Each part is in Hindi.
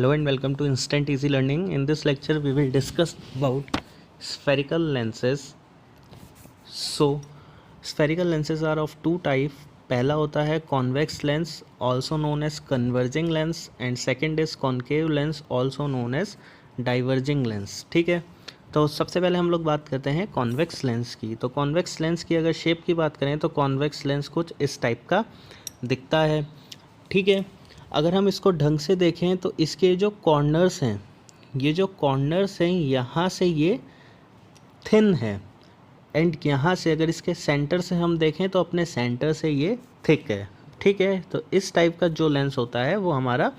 Hello and welcome to Instant Easy Learning. In this lecture, we will discuss about spherical lenses. So, spherical lenses are of two type. पहला होता है convex lens, also known as converging lens, and second is concave lens, also known as diverging lens. ठीक है, तो सबसे पहले हम लोग बात करते हैं कॉन्वेक्स लेंस की. तो कॉन्वेक्स लेंस की अगर शेप की बात करें तो कॉन्वेक्स लेंस कुछ इस टाइप का दिखता है. ठीक है, अगर हम इसको ढंग से देखें तो इसके जो कॉर्नर्स हैं, ये जो कॉर्नर्स हैं यहाँ से ये थिन है एंड यहाँ से अगर इसके सेंटर से हम देखें तो अपने सेंटर से ये थिक है. ठीक है, तो इस टाइप का जो लेंस होता है वो हमारा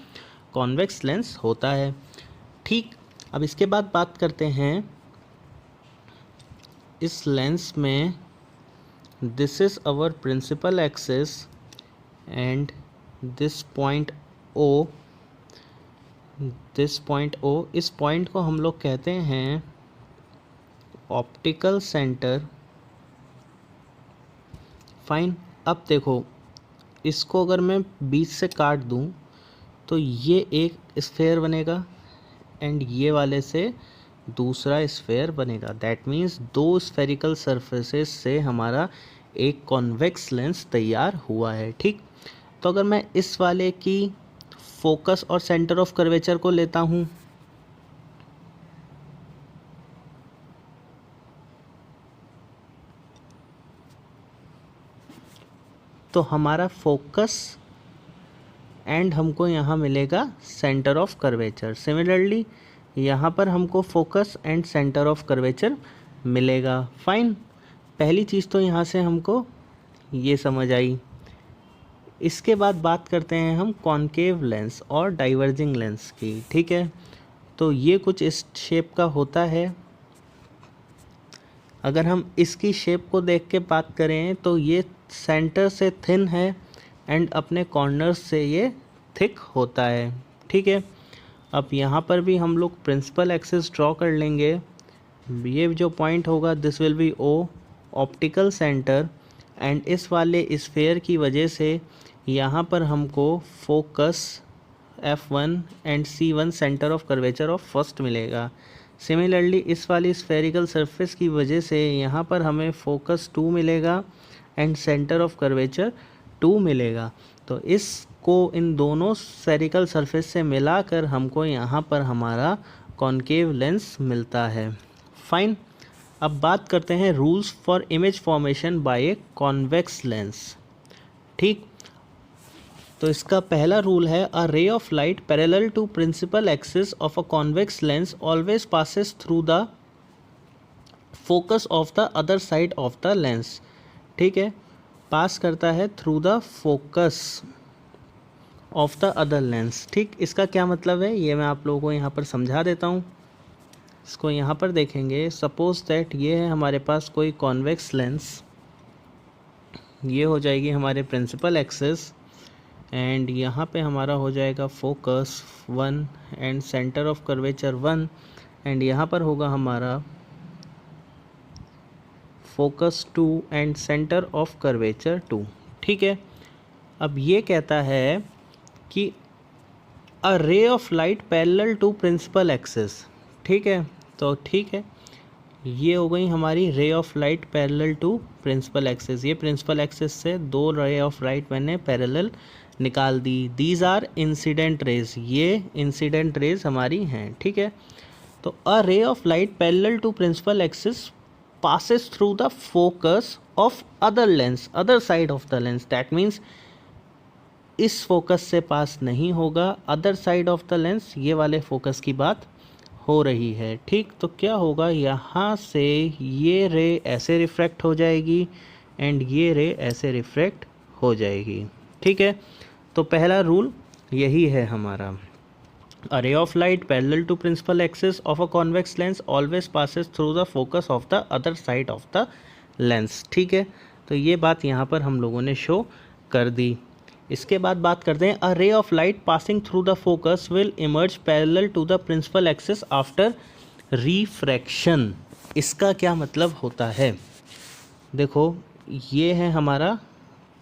कॉन्वेक्स लेंस होता है. ठीक, अब इसके बाद बात करते हैं इस लेंस में. This is our principal axis and this point O, इस पॉइंट को हम लोग कहते हैं ऑप्टिकल सेंटर. फाइन, अब देखो इसको अगर मैं बीच से काट दूं तो ये एक स्फेयर बनेगा एंड ये वाले से दूसरा स्फेयर बनेगा. दैट मीन्स दो स्फेरिकल सरफेसेस से हमारा एक कॉन्वेक्स लेंस तैयार हुआ है. ठीक, तो अगर मैं इस वाले की फोकस और सेंटर ऑफ कर्वेचर को लेता हूं तो हमारा फोकस एंड हमको यहाँ मिलेगा सेंटर ऑफ कर्वेचर. सिमिलरली यहाँ पर हमको focus and centre of curvature मिलेगा. फाइन, पहली चीज़ तो यहाँ से हमको ये समझ आई. इसके बाद बात करते हैं हम कॉन्केव लेंस और डाइवर्जिंग लेंस की. ठीक है, तो ये कुछ इस शेप का होता है. अगर हम इसकी शेप को देख के बात करें तो ये सेंटर से थिन है एंड अपने कॉर्नर्स से ये थिक होता है. ठीक है, अब यहाँ पर भी हम लोग प्रिंसिपल एक्सिस ड्रॉ कर लेंगे. ये जो पॉइंट होगा this will B O, optical centre, and इस वाले स्फेयर की वजह से यहाँ पर हमको focus F1 and C1 centre of curvature of first मिलेगा. सिमिलरली इस वाली स्फेरिकल सरफेस की वजह से यहाँ पर हमें फोकस 2 मिलेगा एंड सेंटर ऑफ कर्वेचर 2 मिलेगा. तो इसको इन दोनों स्फेरिकल सरफेस से मिलाकर हमको यहाँ पर हमारा कॉन्केव लेंस मिलता है. फाइन, अब बात करते हैं rules for image formation by a convex lens. ठीक, तो इसका पहला रूल है a ray of light parallel to principal axis of a convex lens always passes through the focus of the other side of the lens. ठीक है, पास करता है through the focus of the other lens. ठीक, इसका क्या मतलब है ये मैं आप लोगों को यहाँ पर समझा देता हूँ. इसको यहाँ पर देखेंगे. सपोज दैट ये है हमारे पास कोई कॉन्वेक्स लेंस, ये हो जाएगी हमारे प्रिंसिपल एक्सिस एंड यहाँ पे हमारा हो जाएगा focus 1 and centre of curvature 1 and यहाँ पर होगा हमारा focus 2 and centre of curvature 2. ठीक है, अब ये कहता है कि a ray of light parallel to principal axis. ठीक है, तो ठीक है, ये हो गई हमारी ray of light parallel to principal axis. ये प्रिंसिपल एक्सिस से दो रे ऑफ लाइट मैंने पैरेलल निकाल दी. दीज आर इंसिडेंट रेज, ये इंसिडेंट रेज हमारी हैं. ठीक है, तो a ray of light parallel to principal axis passes through the focus of other lens, other side of the lens. That means इस फोकस से पास नहीं होगा, other side of the lens, ये वाले फोकस की बात हो रही है. ठीक, तो क्या होगा, यहाँ से ये रे ऐसे रिफ्रैक्ट हो जाएगी एंड ये रे ऐसे रिफ्रैक्ट हो जाएगी. ठीक है, तो पहला रूल यही है हमारा. A ray of light parallel to principal axis of a convex lens always passes through the focus of the other side of the lens. ठीक है, तो ये बात यहाँ पर हम लोगों ने शो कर दी. इसके बाद बात करते हैं a ray of light passing through the focus will emerge parallel to the principal axis after refraction. इसका क्या मतलब होता है, देखो ये है हमारा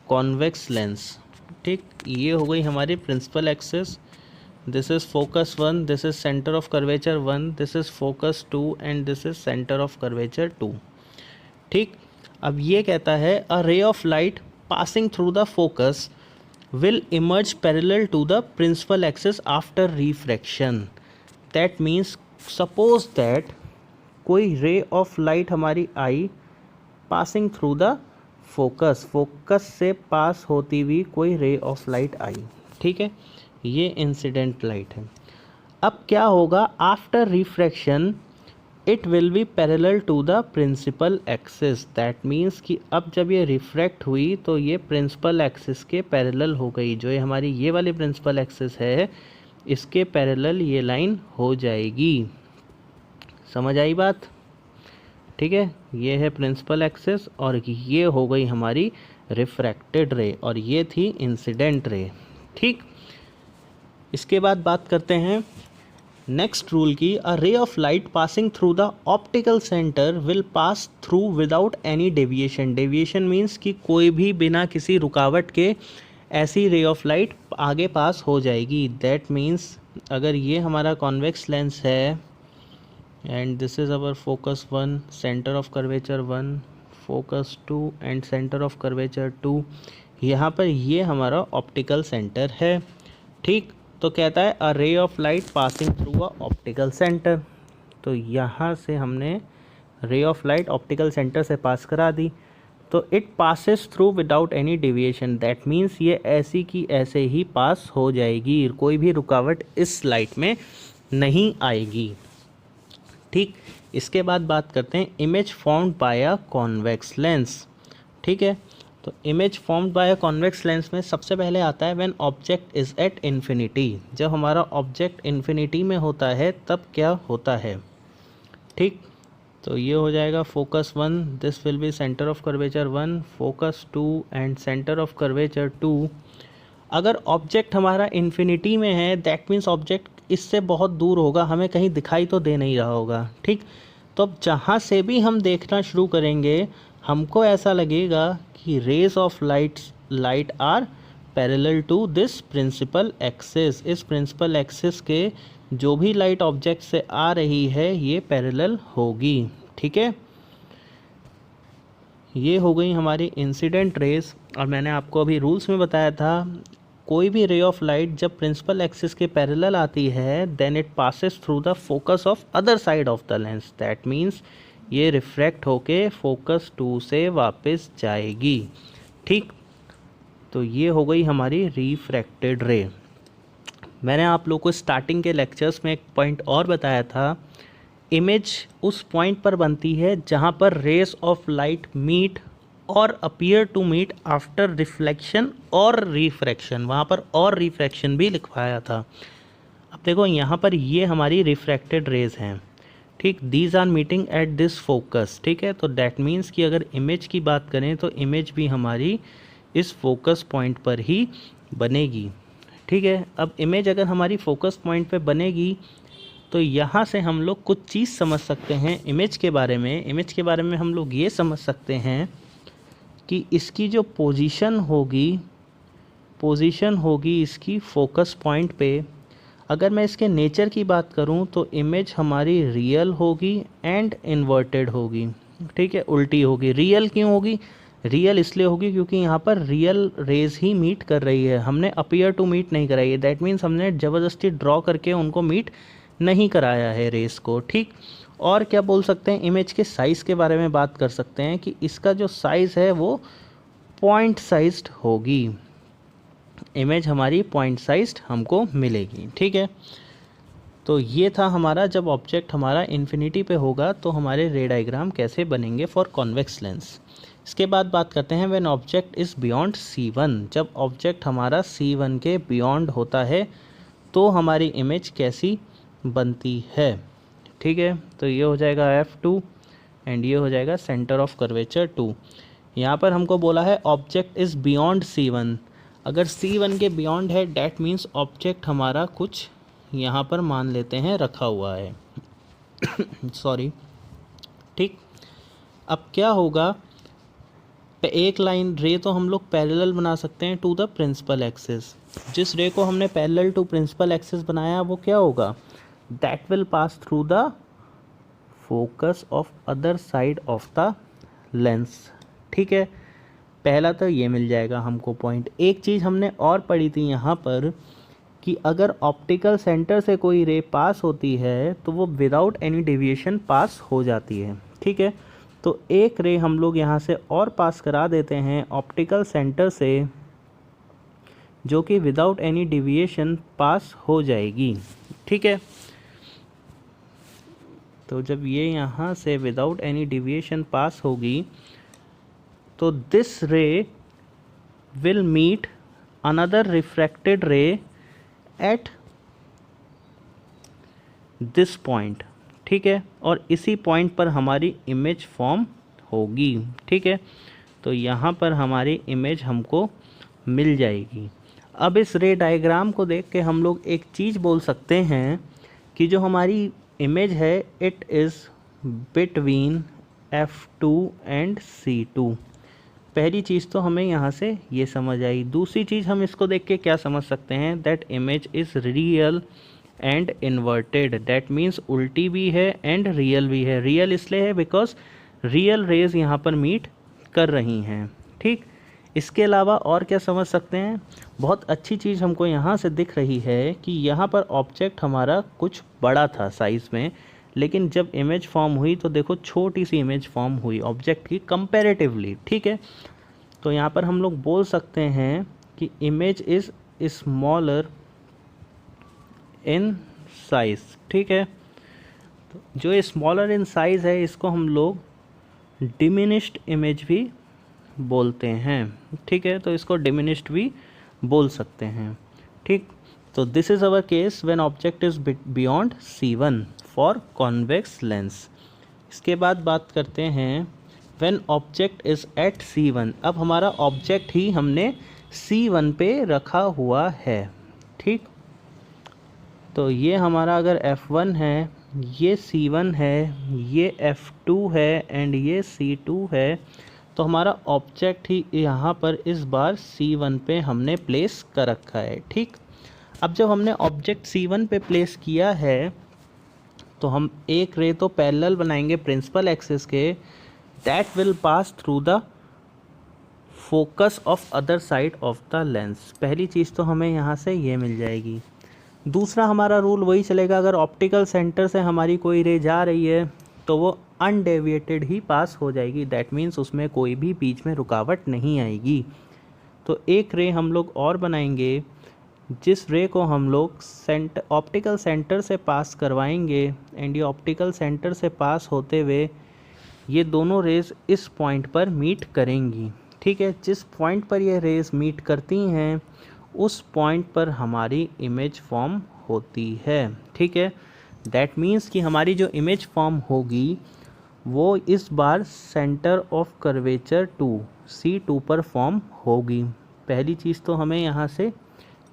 कॉन्वेक्स लेंस. ठीक, ये हो गई हमारी principal axis this is focus 1, this is centre of curvature 1, this is focus 2 and this is centre of curvature 2। ठीक, अब ये कहता है a ray of light passing through the focus will emerge parallel to the principal axis after refraction. That means suppose that कोई ray of light हमारी आई passing through the focus, focus से पास होती हुई कोई ray of light आई, ठीक है, ये इंसिडेंट लाइट है। अब क्या होगा, after refraction it will be parallel to the principal axis. That means कि अब जब ये रिफ्रैक्ट हुई तो ये प्रिंसिपल एक्सिस के पैरेलल हो गई। जो ये हमारी ये वाली प्रिंसिपल एक्सिस है इसके पैरेलल ये लाइन हो जाएगी। समझ आई बात? ठीक है, ये है प्रिंसिपल एक्सिस और ये हो गई हमारी रिफ्रैक्टेड रे और ये थी इंसिडेंट रे। ठीक, इसके बाद बात करते हैं नेक्स्ट रूल की। A ray of light passing through the optical centre will pass through without any deviation. Deviation means कि कोई भी बिना किसी रुकावट के ऐसी रे ऑफ लाइट आगे पास हो जाएगी। दैट मीन्स अगर ये हमारा कॉन्वेक्स लेंस है and this is our focus 1, centre of curvature 1, focus 2 and centre of curvature 2, यहाँ पर ये हमारा ऑप्टिकल सेंटर है। ठीक, तो कहता है a ray of light passing through a optical centre. तो यहाँ से हमने रे ऑफ लाइट ऑप्टिकल सेंटर से पास करा दी, तो it passes through without any deviation. That means ये ऐसी की ऐसे ही पास हो जाएगी, कोई भी रुकावट इस लाइट में नहीं आएगी। ठीक, इसके बाद बात करते हैं image formed by a convex lens. ठीक है, तो image formed by a convex lens में सबसे पहले आता है when object is at infinity. जब हमारा ऑब्जेक्ट इन्फिनिटी में होता है तब क्या होता है। ठीक, तो ये हो जाएगा focus 1, this will be centre of curvature 1, focus 2 and centre of curvature 2। अगर ऑब्जेक्ट हमारा इन्फिनिटी में है दैट मीन्स ऑब्जेक्ट इससे बहुत दूर होगा, हमें कहीं दिखाई तो दे नहीं रहा होगा। ठीक, तो अब जहाँ से भी हम देखना शुरू करेंगे हमको ऐसा लगेगा कि rays of light are parallel to this principal axis. इस प्रिंसिपल एक्सिस के जो भी लाइट ऑब्जेक्ट से आ रही है ये पैरेलल होगी। ठीक है, ये हो गई हमारी इंसिडेंट रेज। और मैंने आपको अभी रूल्स में बताया था कोई भी रे ऑफ लाइट जब प्रिंसिपल एक्सिस के पैरेलल आती है then it passes through the focus of other side of the lens. That means ये रिफ्रैक्ट होके फोकस 2 से वापस जाएगी। ठीक, तो ये हो गई हमारी रिफ्रैक्टेड रे। मैंने आप लोगों को स्टार्टिंग के लेक्चर्स में एक पॉइंट और बताया था, इमेज उस पॉइंट पर बनती है जहाँ पर रेस ऑफ लाइट मीट और appear to meet after reflection और रिफ्रैक्शन। वहाँ पर और रिफ्रैक्शन भी लिखवाया था। अब देखो यहाँ पर ये हमारी रिफ्रैक्टेड रेज हैं। ठीक, these are meeting at this focus. ठीक है, तो डैट मीन्स कि अगर इमेज की बात करें तो इमेज भी हमारी इस फोकस पॉइंट पर ही बनेगी। ठीक है, अब इमेज अगर हमारी फोकस पॉइंट पे बनेगी तो यहाँ से हम लोग कुछ चीज़ समझ सकते हैं इमेज के बारे में। इमेज के बारे में हम लोग ये समझ सकते हैं कि इसकी जो पोजीशन होगी इसकी फोकस पॉइंट पे। अगर मैं इसके नेचर की बात करूं तो इमेज हमारी रियल होगी एंड इन्वर्टेड होगी। ठीक है, उल्टी होगी। रियल क्यों होगी? रियल इसलिए होगी क्योंकि यहाँ पर रियल रेज ही मीट कर रही है, हमने अपीयर टू मीट नहीं कराई है। दैट मीन्स हमने ज़बरदस्ती ड्रॉ करके उनको मीट नहीं कराया है रेस को। ठीक, और क्या बोल सकते हैं, इमेज के साइज़ के बारे में बात कर सकते हैं कि इसका जो साइज़ है वो पॉइंट साइज्ड होगी। इमेज हमारी पॉइंट साइज्ड हमको मिलेगी। ठीक है, तो ये था हमारा जब ऑब्जेक्ट हमारा इन्फिनिटी पे होगा तो हमारे रे डायग्राम कैसे बनेंगे फॉर कॉन्वेक्स लेंस। इसके बाद बात करते हैं when object is beyond C1। जब ऑब्जेक्ट हमारा C1 के बियॉन्ड होता है तो हमारी इमेज कैसी बनती है। ठीक है, तो ये हो जाएगा F2 एंड ये हो जाएगा सेंटर ऑफ कर्वेचर 2। यहाँ पर हमको बोला है ऑब्जेक्ट इज़ बियॉन्ड C1। अगर C1 के बियॉन्ड है डैट मीन्स ऑब्जेक्ट हमारा कुछ यहाँ पर मान लेते हैं रखा हुआ है सॉरी। ठीक, अब क्या होगा, एक लाइन रे तो हम लोग पैरेलल बना सकते हैं टू द प्रिंसिपल एक्सिस। जिस रे को हमने पैरेलल टू प्रिंसिपल एक्सिस बनाया वो क्या होगा, that will pass through the focus of other side of the lens. ठीक है, पहला तो ये मिल जाएगा हमको पॉइंट। एक चीज़ हमने और पढ़ी थी यहाँ पर कि अगर ऑप्टिकल सेंटर से कोई रे पास होती है तो वो विदाउट एनी डेविएशन पास हो जाती है। ठीक है, तो एक रे हम लोग यहाँ से और पास करा देते हैं ऑप्टिकल सेंटर से, जो कि विदाउट एनी डेविएशन पास हो जाएगी। ठीक है, तो जब ये यहाँ से विदाउट एनी डेविएशन पास होगी तो this ray will meet another refracted ray at this point. ठीक है, और इसी पॉइंट पर हमारी इमेज फॉर्म होगी। ठीक है, तो यहाँ पर हमारी इमेज हमको मिल जाएगी। अब इस रे डायग्राम को देख के हम लोग एक चीज़ बोल सकते हैं कि जो हमारी इमेज है it is between F2 and C2। पहली चीज़ तो हमें यहाँ से ये समझ आई। दूसरी चीज़ हम इसको देख के क्या समझ सकते हैं, that image is real and inverted. That means उल्टी भी है एंड रियल भी है। रियल इसलिए है बिकॉज रियल रेज यहाँ पर मीट कर रही हैं। ठीक, इसके अलावा और क्या समझ सकते हैं, बहुत अच्छी चीज़ हमको यहाँ से दिख रही है कि यहाँ पर ऑब्जेक्ट हमारा कुछ बड़ा था साइज़ में, लेकिन जब इमेज फॉर्म हुई तो देखो छोटी सी इमेज फॉर्म हुई ऑब्जेक्ट की कंपैरेटिवली। ठीक है, तो यहाँ पर हम लोग बोल सकते हैं कि image is smaller in size. ठीक है, तो जो स्मॉलर इन साइज़ है इसको हम लोग डिमिनिश्ड इमेज भी बोलते हैं। ठीक है, तो इसको डिमिनिश्ड भी बोल सकते हैं। ठीक, तो this is our case when object is beyond C1 for convex lens. इसके बाद बात करते हैं when object is eight C1। अब हमारा ऑब्जेक्ट ही हमने C1 पे रखा हुआ है। ठीक, तो ये हमारा अगर F1 है, ये C1 है, ये F2 है एंड ये C2 है, तो हमारा ऑब्जेक्ट ही यहाँ पर इस बार C1 पे हमने प्लेस कर रखा है। ठीक, अब जब हमने ऑब्जेक्ट C1 पे प्लेस किया है तो हम एक रे तो पैरेलल बनाएंगे प्रिंसिपल एक्सिस के, that will pass through the focus of other side of the lens. पहली चीज़ तो हमें यहाँ से ये मिल जाएगी। दूसरा हमारा रूल वही चलेगा, अगर ऑप्टिकल सेंटर से हमारी कोई रे जा रही है तो वो अनडेविएटेड ही पास हो जाएगी। दैट मीन्स उसमें कोई भी बीच में रुकावट नहीं आएगी। तो एक रे हम लोग और बनाएंगे जिस रे को हम लोग ऑप्टिकल सेंटर से पास करवाएंगे एंड ये ऑप्टिकल सेंटर से पास होते हुए ये दोनों रेज इस पॉइंट पर मीट करेंगी। ठीक है, जिस पॉइंट पर ये रेज मीट करती हैं उस पॉइंट पर हमारी इमेज फॉर्म होती है। ठीक है, दैट मीन्स कि हमारी जो इमेज फॉर्म होगी वो इस बार सेंटर ऑफ कर्वेचर 2 C2 पर फॉर्म होगी। पहली चीज़ तो हमें यहाँ से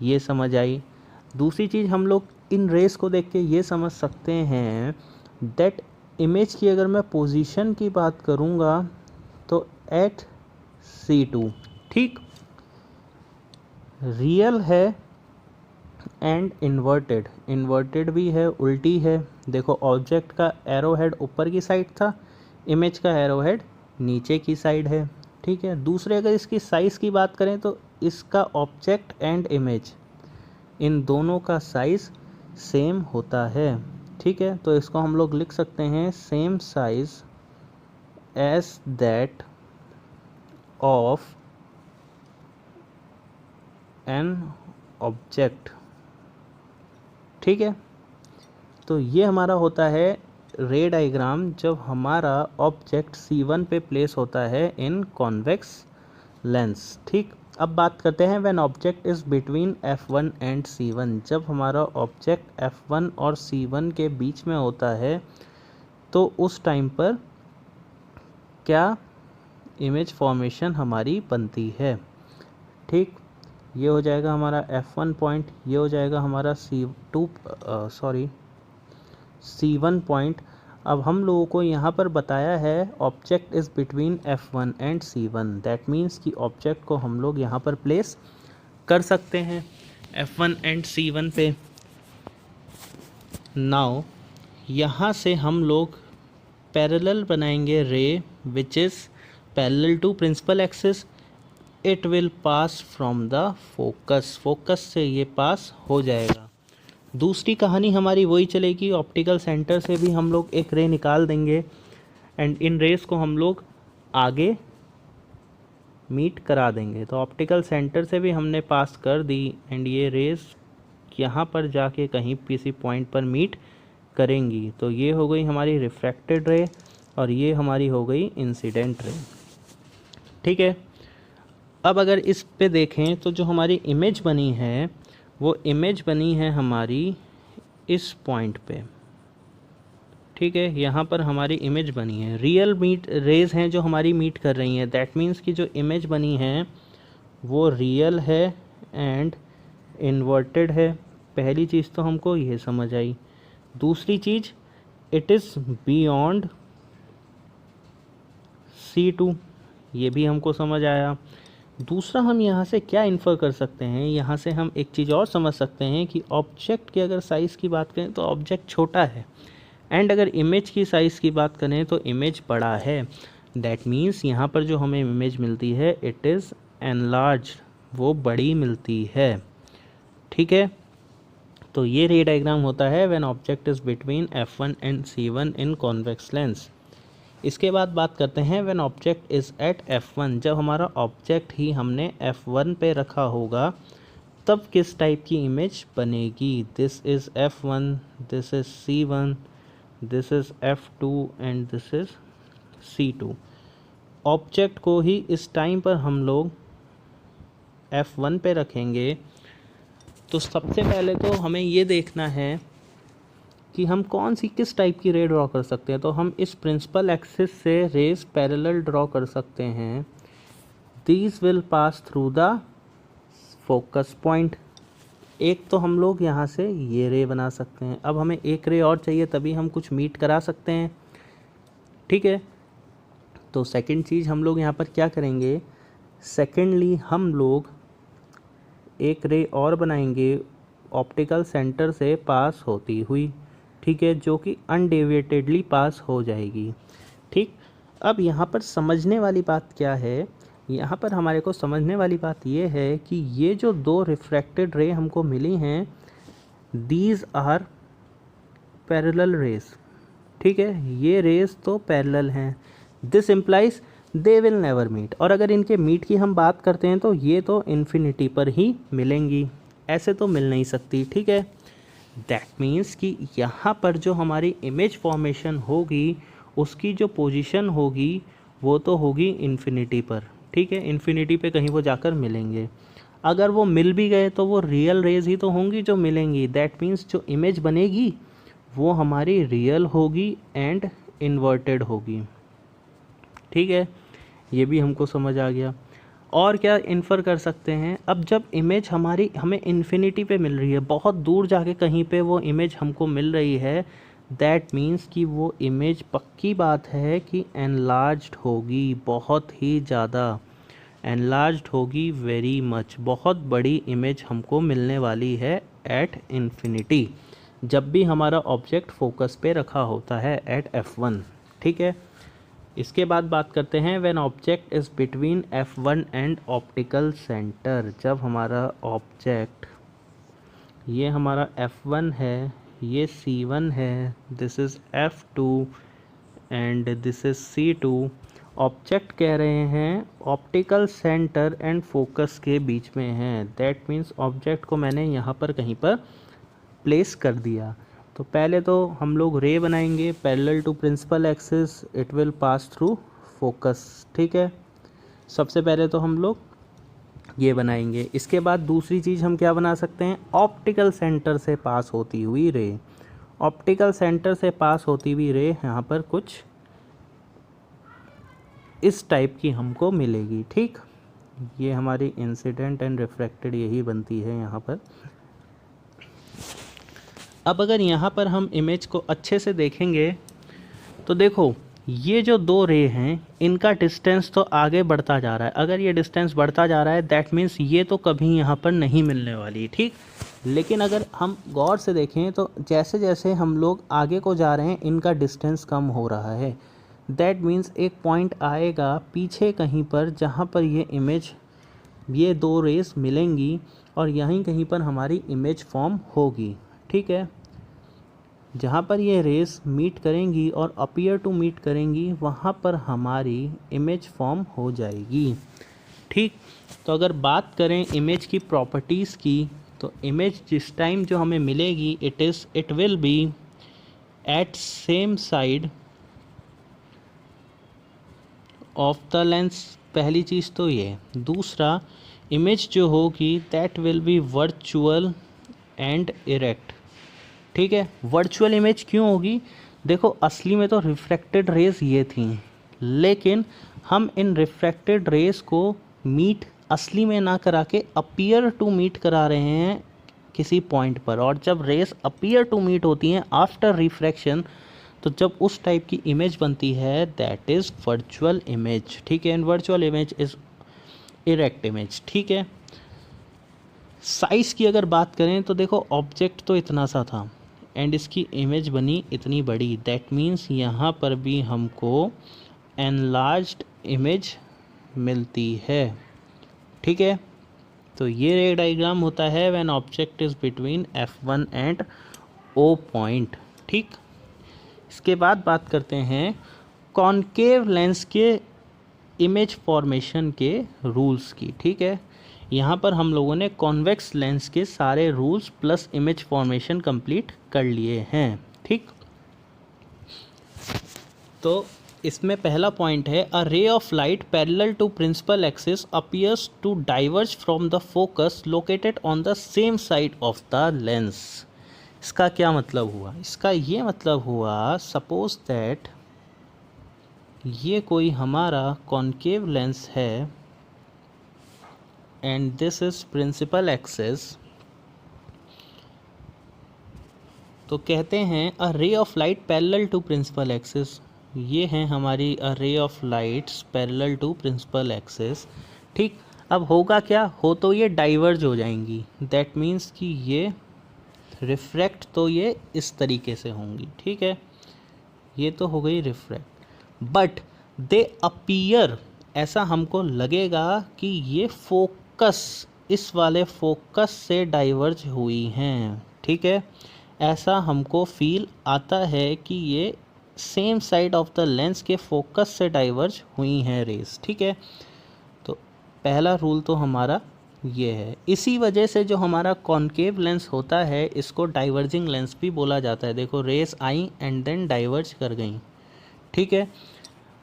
ये समझ आई। दूसरी चीज़ हम लोग इन रेस को देख के ये समझ सकते हैं दैट इमेज की अगर मैं पोजीशन की बात करूँगा तो एट C2 ठीक रियल है एंड इन्वर्टेड भी है, उल्टी है। देखो ऑब्जेक्ट का एरो हेड ऊपर की साइड था, इमेज का एरो हेड नीचे की साइड है। ठीक है, दूसरे अगर इसकी साइज़ की बात करें तो इसका ऑब्जेक्ट एंड इमेज इन दोनों का साइज़ सेम होता है। ठीक है, तो इसको हम लोग लिख सकते हैं same size as that of an object. ठीक है, तो ये हमारा होता है रे डायग्राम जब हमारा ऑब्जेक्ट C1 पे प्लेस होता है इन कॉन्वेक्स लेंस। ठीक, अब बात करते हैं when object is between F1 and C1। जब हमारा ऑब्जेक्ट F1 और C1 के बीच में होता है तो उस टाइम पर क्या इमेज फॉर्मेशन हमारी बनती है। ठीक, ये हो जाएगा हमारा F1 पॉइंट, ये हो जाएगा हमारा C1 पॉइंट। अब हम लोगों को यहाँ पर बताया है object is between F1 and C1, that means कि ऑब्जेक्ट को हम लोग यहाँ पर प्लेस कर सकते हैं। F1 एंड C1 पे। नाउ यहाँ से हम लोग पैरेलल बनाएंगे ray which is parallel to principal axis. It will pass from the focus, focus से ये पास हो जाएगा। दूसरी कहानी हमारी वही चलेगी, ऑप्टिकल सेंटर से भी हम लोग एक रे निकाल देंगे एंड इन रेस को हम लोग आगे मीट करा देंगे। तो ऑप्टिकल सेंटर से भी हमने पास कर दी एंड ये रेस यहाँ पर जाके कहीं किसी पॉइंट पर मीट करेंगी। तो ये हो गई हमारी रिफ्रैक्टेड रे और ये हमारी हो गई इंसिडेंट रे। ठीक है, अब अगर इस पे देखें तो जो हमारी इमेज बनी है वो इमेज बनी है हमारी इस पॉइंट पे। ठीक है, यहाँ पर हमारी इमेज बनी है, रियल मीट रेज हैं जो हमारी मीट कर रही हैं। दैट मीन्स कि जो इमेज बनी है वो रियल है एंड इन्वर्टेड है। पहली चीज़ तो हमको ये समझ आई। दूसरी चीज़, इट इज़ बियॉन्ड C2, ये भी हमको समझ आया। दूसरा हम यहाँ से क्या इन्फर कर सकते हैं, यहाँ से हम एक चीज़ और समझ सकते हैं कि ऑब्जेक्ट की अगर साइज़ की बात करें तो ऑब्जेक्ट छोटा है एंड अगर इमेज की साइज़ की बात करें तो इमेज बड़ा है। दैट मीन्स यहाँ पर जो हमें इमेज मिलती है इट इज़ एनलार्ज, वो बड़ी मिलती है। ठीक है, तो ये रे डायग्राम होता है when object is between F1 and C1 in convex lens. इसके बाद बात करते हैं when object is eight F1, जब हमारा ऑब्जेक्ट ही हमने F1 पे रखा होगा तब किस टाइप की इमेज बनेगी। This is F1, this is C1, this is F2 and this is C2। Object को ही इस टाइम पर हम लोग F1 पे रखेंगे। तो सबसे पहले तो हमें ये देखना है कि हम कौन सी किस टाइप की रे ड्रॉ कर सकते हैं। तो हम इस प्रिंसिपल एक्सिस से रेज पैरेलल ड्रॉ कर सकते हैं। These will pass through the focus point. एक तो हम लोग यहाँ से ये रे बना सकते हैं। अब हमें एक रे और चाहिए तभी हम कुछ मीट करा सकते हैं। ठीक है, तो सेकंड चीज़ हम लोग यहाँ पर क्या करेंगे, सेकेंडली हम लोग एक रे और बनाएंगे ऑप्टिकल सेंटर से पास होती हुई। ठीक है, जो कि अनडेविएटेडली पास हो जाएगी। ठीक, अब यहाँ पर समझने वाली बात क्या है, यहाँ पर हमारे को समझने वाली बात ये है कि ये जो दो रिफ्रैक्टेड रे हमको मिली हैं दीज आर पैरेलल रेस। ठीक है, ये रेस तो पैरेलल हैं। This implies they will never meet. और अगर इनके मीट की हम बात करते हैं तो ये तो इन्फिनिटी पर ही मिलेंगी, ऐसे तो मिल नहीं सकती। ठीक है, दैट मीन्स कि यहाँ पर जो हमारी इमेज फॉर्मेशन होगी उसकी जो पोजीशन होगी वो तो होगी इन्फिनिटी पर। ठीक है, इन्फिनिटी पे कहीं वो जाकर मिलेंगे। अगर वो मिल भी गए तो वो रियल रेज ही तो होंगी जो मिलेंगी। दैट मीन्स जो इमेज बनेगी वो हमारी रियल होगी एंड इन्वर्टेड होगी। ठीक है, ये भी हमको समझ आ गया। और क्या इन्फर कर सकते हैं, अब जब इमेज हमारी हमें इन्फिनिटी पे मिल रही है, बहुत दूर जाके कहीं पे वो इमेज हमको मिल रही है, दैट मीन्स कि वो इमेज पक्की बात है कि एनलार्ज्ड होगी, बहुत ही ज़्यादा एनलार्ज्ड होगी, वेरी मच, बहुत बड़ी इमेज हमको मिलने वाली है एट इन्फिनिटी, जब भी हमारा ऑब्जेक्ट फोकस पे रखा होता है एट F1। ठीक है, इसके बाद बात करते हैं when object is between F1 and optical centre. जब हमारा ऑब्जेक्ट, ये हमारा F1 है, ये C1 है, this is F2 and this is C2। Object कह रहे हैं ऑप्टिकल सेंटर एंड फोकस के बीच में है। दैट मीन्स ऑब्जेक्ट को मैंने यहाँ पर कहीं पर प्लेस कर दिया। तो पहले तो हम लोग रे बनाएंगे parallel to principal axis, it will pass through focus. ठीक है, सबसे पहले तो हम लोग ये बनाएंगे। इसके बाद दूसरी चीज़ हम क्या बना सकते हैं, ऑप्टिकल सेंटर से पास होती हुई रे। ऑप्टिकल सेंटर से पास होती हुई रे यहाँ पर कुछ इस टाइप की हमको मिलेगी। ठीक, ये हमारी इंसिडेंट एंड रिफ्रैक्टेड यही बनती है यहाँ पर। अब अगर यहाँ पर हम इमेज को अच्छे से देखेंगे तो देखो ये जो दो रे हैं इनका डिस्टेंस तो आगे बढ़ता जा रहा है। अगर ये डिस्टेंस बढ़ता जा रहा है दैट मीन्स ये तो कभी यहाँ पर नहीं मिलने वाली, ठीक। लेकिन अगर हम गौर से देखें तो जैसे जैसे हम लोग आगे को जा रहे हैं इनका डिस्टेंस कम हो रहा है। दैट मीन्स एक पॉइंट आएगा पीछे कहीं पर जहाँ पर ये दो रेस मिलेंगी और यहीं कहीं पर हमारी इमेज फॉर्म होगी, ठीक है। जहाँ पर ये रेस मीट करेंगी और अपीयर टू मीट करेंगी वहाँ पर हमारी इमेज फॉर्म हो जाएगी, ठीक। तो अगर बात करें इमेज की प्रॉपर्टीज़ की तो इमेज जिस टाइम जो हमें मिलेगी it will be at same side of the lens. पहली चीज़ तो ये। दूसरा, इमेज जो होगी that will be virtual and erect, ठीक है। वर्चुअल इमेज क्यों होगी? देखो असली में तो रिफ्रैक्टेड रेज ये थी, लेकिन हम इन रिफ्रैक्टेड रेज को मीट असली में ना करा के अपीयर टू मीट करा रहे हैं किसी पॉइंट पर। और जब रेस अपीयर टू मीट होती हैं आफ्टर रिफ्रैक्शन तो जब उस टाइप की इमेज बनती है दैट इज़ वर्चुअल इमेज, ठीक है। And virtual image is erect image, ठीक है। साइज़ की अगर बात करें तो देखो ऑब्जेक्ट तो इतना सा था एंड इसकी इमेज बनी इतनी बड़ी। दैट मीन्स यहाँ पर भी हमको एनलार्ज्ड इमेज मिलती है, ठीक है। तो ये रे डायग्राम होता है when object is between F1 and O point, ठीक। इसके बाद बात करते हैं कॉनकेव लेंस के इमेज फॉर्मेशन के रूल्स की, ठीक है। यहाँ पर हम लोगों ने कॉन्वेक्स लेंस के सारे rules plus image formation complete कर लिए हैं, ठीक। तो इसमें पहला पॉइंट है a ray of light parallel to principal axis appears to diverge from the focus located on the same side of the lens. इसका क्या मतलब हुआ? इसका ये मतलब हुआ सपोज दैट ये कोई हमारा कॉनकेव लेंस है and this is principal axis. तो कहते हैं a ray of light parallel to principal axis. ये है हमारी a ray of lights parallel to principal axis, ठीक। अब होगा क्या? हो तो ये डाइवर्ज हो जाएंगी। दैट मीन्स कि ये रिफ्रैक्ट तो ये इस तरीके से होंगी, ठीक है। ये तो हो गई रिफ्रैक्ट, बट दे अपीयर, ऐसा हमको लगेगा कि ये फोकस, इस वाले फोकस से डाइवर्ज हुई हैं, ठीक है। ऐसा हमको फील आता है कि ये same side of the lens के फोकस से डाइवर्ज हुई हैं रेस, ठीक है। तो पहला रूल तो हमारा ये है। इसी वजह से जो हमारा कॉनकेव लेंस होता है इसको डाइवर्जिंग लेंस भी बोला जाता है। देखो रेस आई एंड देन डाइवर्ज कर गई, ठीक है।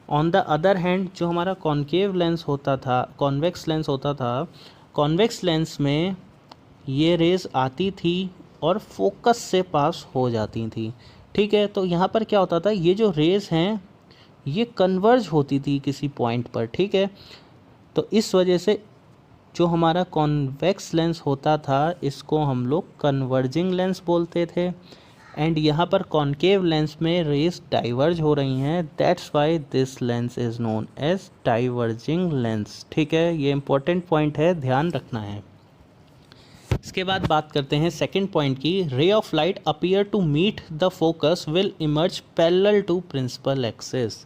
ऑन द अदर हैंड जो हमारा कॉनकेव लेंस होता था, कॉन्वेक्स लेंस होता था, कॉन्वेक्स लेंस में ये रेस आती थी और फोकस से पास हो जाती थी, ठीक है। तो यहाँ पर क्या होता था, ये जो रेस हैं ये कन्वर्ज होती थी किसी पॉइंट पर, ठीक है। तो इस वजह से जो हमारा कॉन्वेक्स लेंस होता था इसको हम लोग कन्वर्जिंग लेंस बोलते थे। एंड यहाँ पर कॉनकेव लेंस में रेस डाइवर्ज हो रही हैं, that's why this lens is known as diverging lens, ठीक है। ये इंपॉर्टेंट पॉइंट है, ध्यान रखना है। इसके बाद बात करते हैं सेकंड पॉइंट की। Ray of light appear to meet the focus will emerge parallel to principal axis.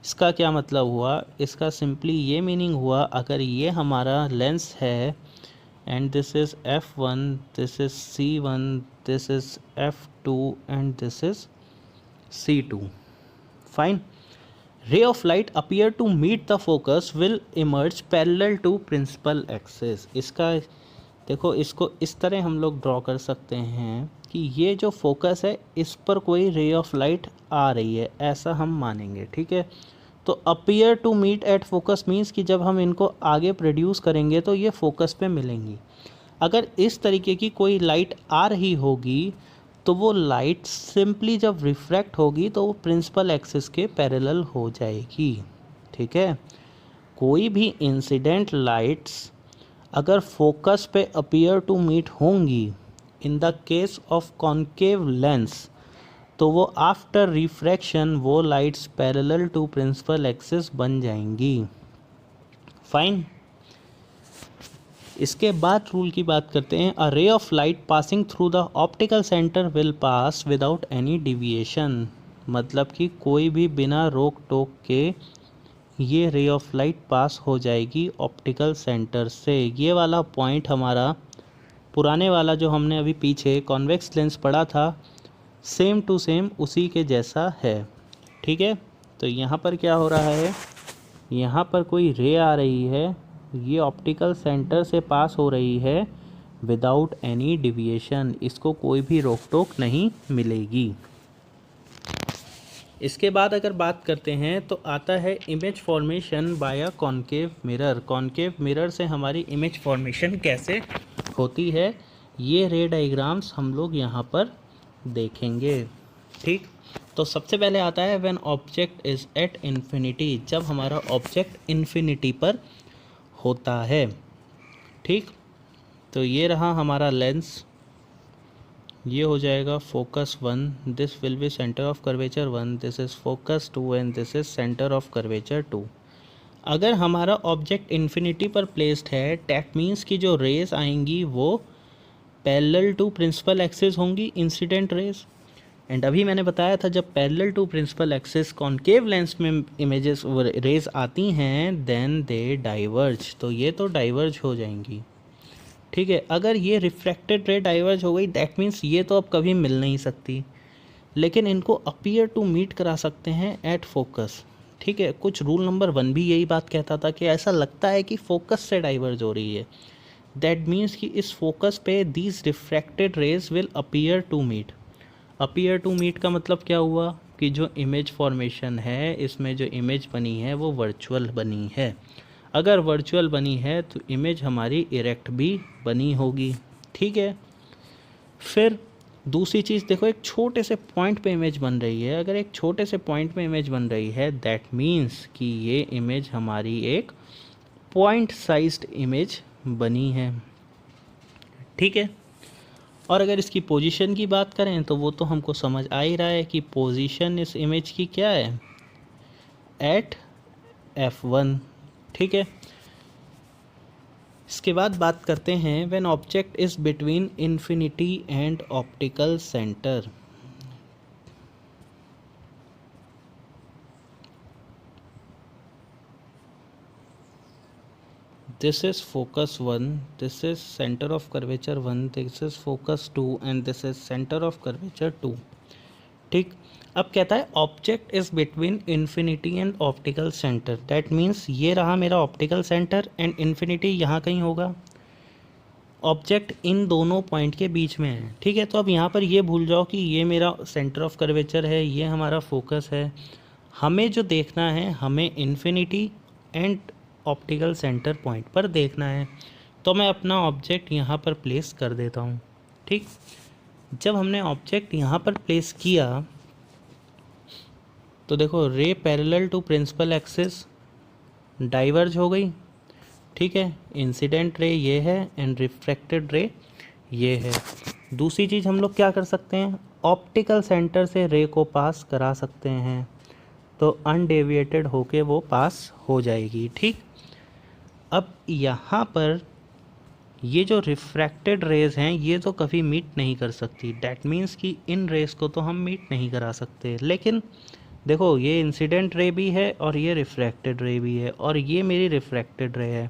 इसका क्या मतलब हुआ? इसका सिंपली ये मीनिंग हुआ, अगर ये हमारा लेंस है and this is F1, this is C1, this is F2 and this is C2, fine. Ray of light appear to meet the focus will emerge parallel to principal axis. इसका देखो, इसको इस तरह हम लोग ड्रॉ कर सकते हैं कि ये जो फोकस है इस पर कोई रे ऑफ लाइट आ रही है, ऐसा हम मानेंगे, ठीक है। तो appear to meet at focus means कि जब हम इनको आगे प्रोड्यूस करेंगे तो ये फोकस पे मिलेंगी। अगर इस तरीके की कोई लाइट आ रही होगी तो वो लाइट सिंपली जब रिफ्रैक्ट होगी तो वो प्रिंसिपल एक्सिस के पैरेलल हो जाएगी, ठीक है। कोई भी इंसिडेंट लाइट्स अगर फोकस पे अपीयर टू मीट होंगी in the case of concave lens तो वो आफ्टर रिफ्रैक्शन वो lights parallel to principal axis बन जाएंगी। फाइन। इसके बाद रूल की बात करते हैं। A ray of light passing through the optical centre will pass without any deviation, मतलब कि कोई भी बिना रोक टोक के ये रे ऑफ लाइट पास हो जाएगी ऑप्टिकल सेंटर से। ये वाला पॉइंट हमारा पुराने वाला जो हमने अभी पीछे कॉन्वेक्स लेंस पढ़ा था, सेम टू सेम उसी के जैसा है। ठीक है, तो यहाँ पर क्या हो रहा है, यहाँ पर कोई रे आ रही है, ये ऑप्टिकल सेंटर से पास हो रही है विदाउट एनी डिविएशन, इसको कोई भी रोक टोक नहीं मिलेगी। इसके बाद अगर बात करते हैं तो आता है image formation bye a concave mirror. Concave mirror से हमारी इमेज फॉर्मेशन कैसे होती है, ये रे डायग्राम्स हम लोग यहाँ पर देखेंगे। ठीक, तो सबसे पहले आता है when object is at infinity, जब हमारा ऑब्जेक्ट इन्फिनिटी पर होता है। ठीक, तो ये रहा हमारा लेंस, ये हो जाएगा focus 1, this will be centre of curvature 1, this is focus 2 and this is centre of curvature 2। अगर हमारा ऑब्जेक्ट इन्फिनिटी पर प्लेस्ड है, डैट मीन्स कि जो रेज आएंगी वो पैरेलल टू प्रिंसिपल एक्सिस होंगी, इंसिडेंट रेज। एंड अभी मैंने बताया था जब parallel to principal axis concave lens में इमेजेस रेज आती हैं देन दे डाइवर्ज, तो ये तो डाइवर्ज हो जाएंगी। ठीक है, अगर ये रिफ्रैक्टेड रे डाइवर्ज हो गई दैट मीन्स ये तो अब कभी मिल नहीं सकती, लेकिन इनको अपीयर टू मीट करा सकते हैं एट फोकस। ठीक है, कुछ रूल नंबर 1 भी यही बात कहता था कि ऐसा लगता है कि फोकस से डाइवर्ज हो रही है, दैट मीन्स कि इस फोकस पे these refracted rays will appear to meet. Appear to meet का मतलब क्या हुआ कि जो इमेज फॉर्मेशन है, इसमें जो इमेज बनी है वो वर्चुअल बनी है। अगर वर्चुअल बनी है तो इमेज हमारी इरेक्ट भी बनी होगी। ठीक है, फिर दूसरी चीज़ देखो, एक छोटे से पॉइंट पे इमेज बन रही है। अगर एक छोटे से पॉइंट पे इमेज बन रही है दैट मीन्स कि ये इमेज हमारी एक पॉइंट साइज्ड इमेज बनी है। ठीक है, और अगर इसकी पोजीशन की बात करें तो वो तो हमको समझ आ ही रहा है कि पोजीशन इस इमेज की क्या है, एट F1। ठीक है, इसके बाद बात करते हैं when object is between infinity and optical centre. This is focus 1, this is centre of curvature 1, this is focus 2 and this is centre of curvature 2। ठीक, अब कहता है object is between infinity and optical centre, that means ये रहा मेरा ऑप्टिकल सेंटर एंड इन्फिनिटी यहाँ कहीं होगा, ऑब्जेक्ट इन दोनों पॉइंट के बीच में है। ठीक है, तो अब यहाँ पर ये भूल जाओ कि ये मेरा सेंटर ऑफ कर्वेचर है, ये हमारा फोकस है। हमें जो देखना है, हमें infinity and optical centre point पर देखना है, तो मैं अपना ऑब्जेक्ट यहाँ पर प्लेस कर देता हूँ। ठीक, जब हमने ऑब्जेक्ट यहाँ पर प्लेस किया तो देखो ray parallel to principal axis diverge हो गई। ठीक है, इंसिडेंट रे ये है एंड रिफ्रैक्टेड रे ये है। दूसरी चीज़ हम लोग क्या कर सकते हैं, ऑप्टिकल सेंटर से रे को पास करा सकते हैं, तो अनडेविएटेड होके वो पास हो जाएगी। ठीक, अब यहाँ पर ये जो रिफ्रैक्टेड रेज हैं ये तो कभी मीट नहीं कर सकती, डैट मीन्स कि इन रेज को तो हम मीट नहीं करा सकते। लेकिन देखो ये इंसिडेंट रे भी है और ये रिफ्रैक्टेड रे भी है और ये मेरी रिफ्रैक्टेड रे है।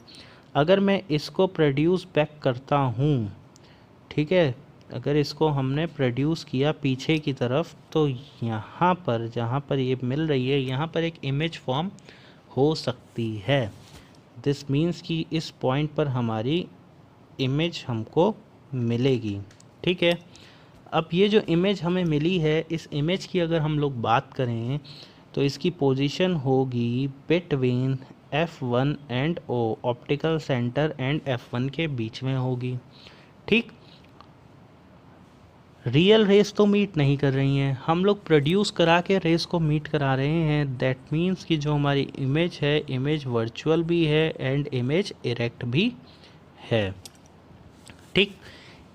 अगर मैं इसको प्रोड्यूस बैक करता हूँ, ठीक है, अगर इसको हमने प्रोड्यूस किया पीछे की तरफ, तो यहाँ पर जहाँ पर ये मिल रही है यहाँ पर एक इमेज फॉर्म हो सकती है। दिस मीन्स कि इस पॉइंट पर हमारी इमेज हमको मिलेगी। ठीक है, अब ये जो इमेज हमें मिली है, इस इमेज की अगर हम लोग बात करें तो इसकी पोजीशन होगी between F1 and O, optical centre and F1 के बीच में होगी। ठीक, रियल रेस तो मीट नहीं कर रही हैं, हम लोग प्रोड्यूस करा के रेस को मीट करा रहे हैं। दैट मीन्स कि जो हमारी इमेज है, इमेज वर्चुअल भी है एंड इमेज इरेक्ट भी है। ठीक,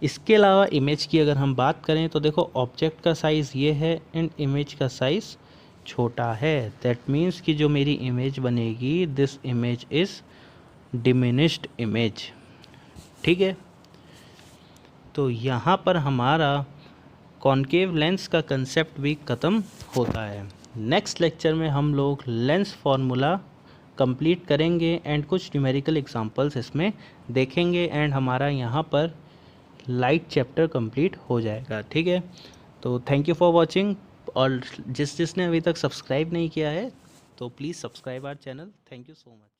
इसके अलावा इमेज की अगर हम बात करें तो देखो ऑब्जेक्ट का साइज़ ये है एंड इमेज का साइज़ छोटा है। दैट मीन्स कि जो मेरी इमेज बनेगी this image is diminished image. ठीक है, तो यहाँ पर हमारा कॉनकेव लेंस का कंसेप्ट भी ख़त्म होता है। नेक्स्ट लेक्चर में हम लोग लेंस फार्मूला कंप्लीट करेंगे एंड कुछ न्यूमेरिकल एग्जांपल्स इसमें देखेंगे एंड हमारा यहाँ पर लाइट चैप्टर कंप्लीट हो जाएगा। ठीक है, तो थैंक यू फॉर वाचिंग। और जिसने अभी तक सब्सक्राइब नहीं किया है तो please subscribe our channel. Thank you so much.